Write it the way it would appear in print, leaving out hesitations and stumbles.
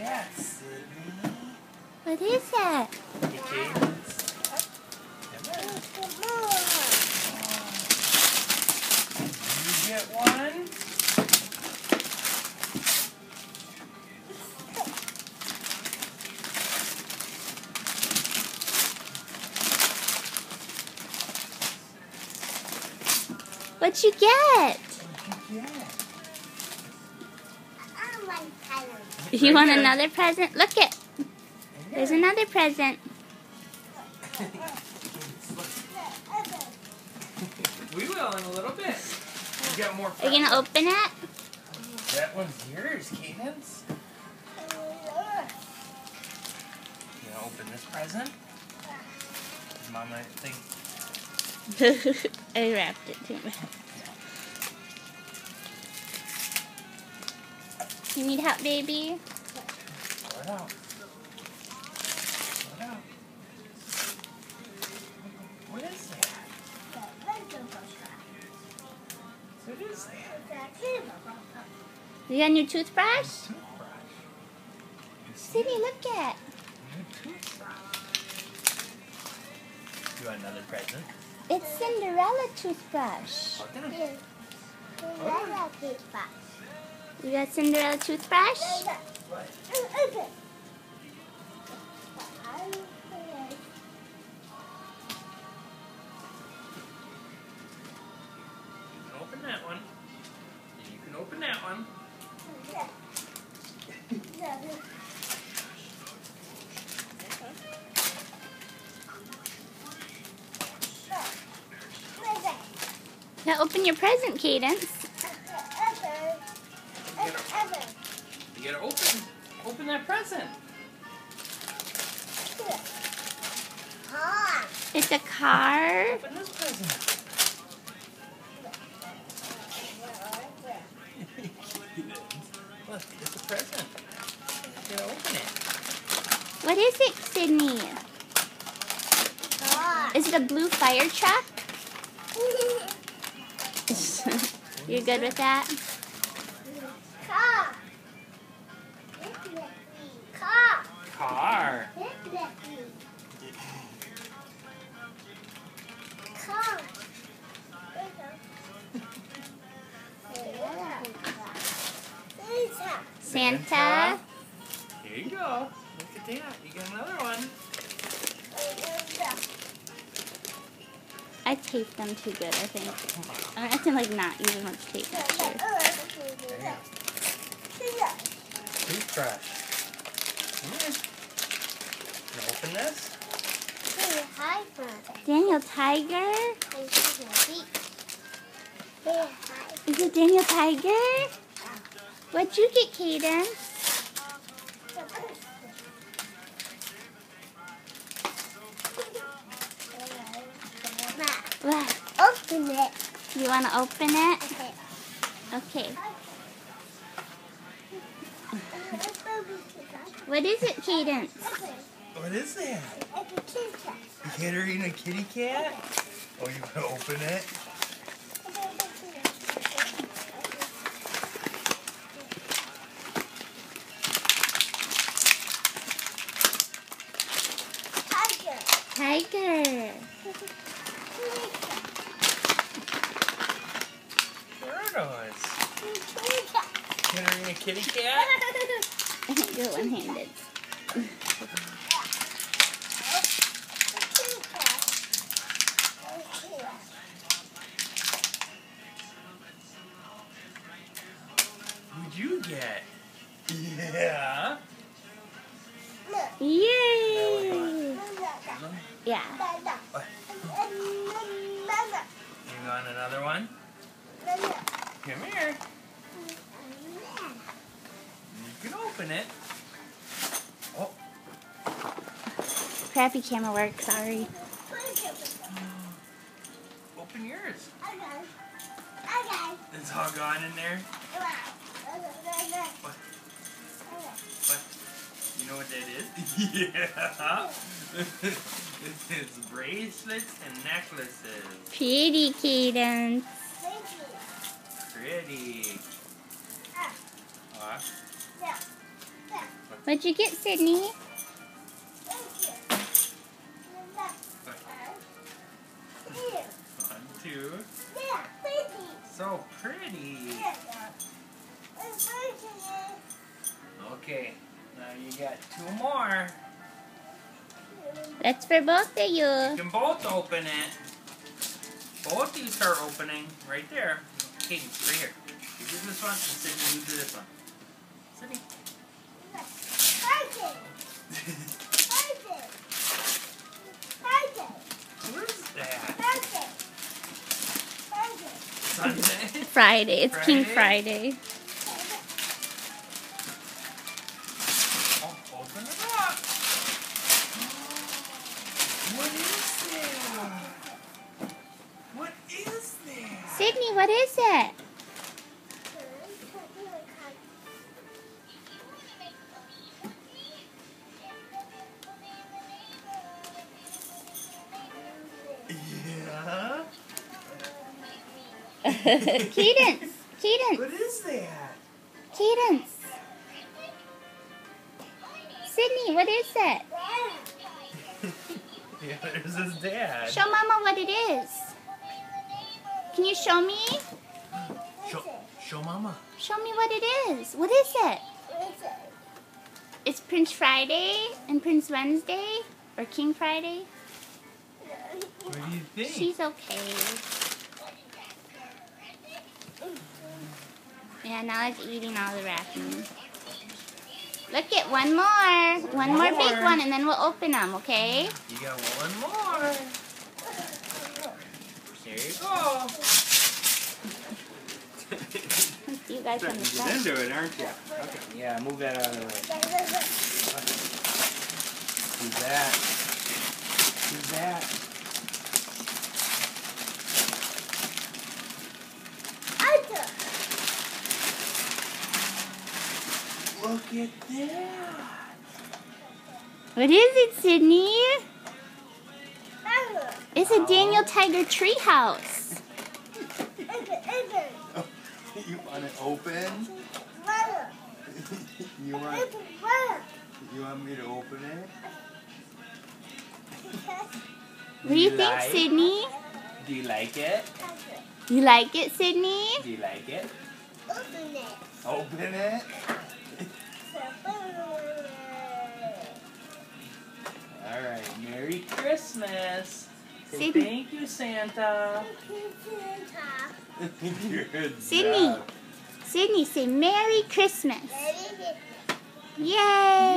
that, Sydney? What is that? Hey, Cadence. You get one? What'd you get? What'd you get? You want another present? Look it. There's another present. We will in a little bit. You got more. Are you gonna open it? That one's yours, Cadence. You gonna open this present? Mom might think. I wrapped it too much. You need help, baby? Pull it out. Pull it out. What is that? What is that? You got a new toothbrush? Toothbrush. You see Sydney, it? look at. New toothbrush. You want another present? It's Cinderella toothbrush. Open it. You got Cinderella toothbrush? What? You can open that one. And you can open that one. Now open your present, Cadence. You gotta open that present. It's a car. Open this present. Look, it's a present. You gotta open it. What is it, Sydney? Is it a blue fire truck? You're good with that? Car. Santa. Here you go. Look at that. You got another one. I taped them too good, I think. I'm gonna have to like not use as much tape next year. Toothbrush. Can you open this? Daniel Tiger? Is it Daniel Tiger? What'd you get, Cadence? What? Open it. You want to open it? Okay. What is it, Cadence? What is that? You get her eating a kitty cat? Oh, you want to open it? Tiger. Turtles. Get her eating a kitty cat? You're one-handed. What'd you get? Yeah. Yay! Yeah. What? You want another one? Come here. You can open it. Oh. Crappy camera work, sorry. Open yours. It's all gone in there. What? What? You know what that is? Yeah. It's bracelets and necklaces. Pretty, Cadence. Pretty. What? Look What'd you get, Sydney? 1, 2. So pretty. Okay, now you got 2 more. That's for both of you. You can both open it. Both of you start opening right there. Okay, right here. You do this one, and Sydney, you do this one. Sydney. What is that? Sunday? Friday. It's King Friday. Oh, open it up. What is that? What is that? Sydney, what is it? Yeah? Cadence. Cadence. What is that? Cadence. Sydney, what is it? Yeah, there's his dad. Show Mama what it is. Can you show me? Show Mama. Show me what it is. What is it? It's Prince Friday and Prince Wednesday? Or King Friday? What do you think? She's okay. Yeah, now it's eating all the wrapping. Look at one more. One more big one, and then we'll open them, okay? You got one more. There you go. You guys on the Get side. into it, aren't you? Okay. Yeah, move that out of the way. Who's that? Who's that? Look at that. What is it, Sydney? It's a Daniel Tiger treehouse. Oh, you want it open? You want me to open it? What do you think, Sydney? Do you like it? You like it, Sydney? Do you like it? Open it? Alright, Merry Christmas! Say Sydney. thank you, Santa! Good Sydney. job. Sydney, say Merry Christmas. Yay!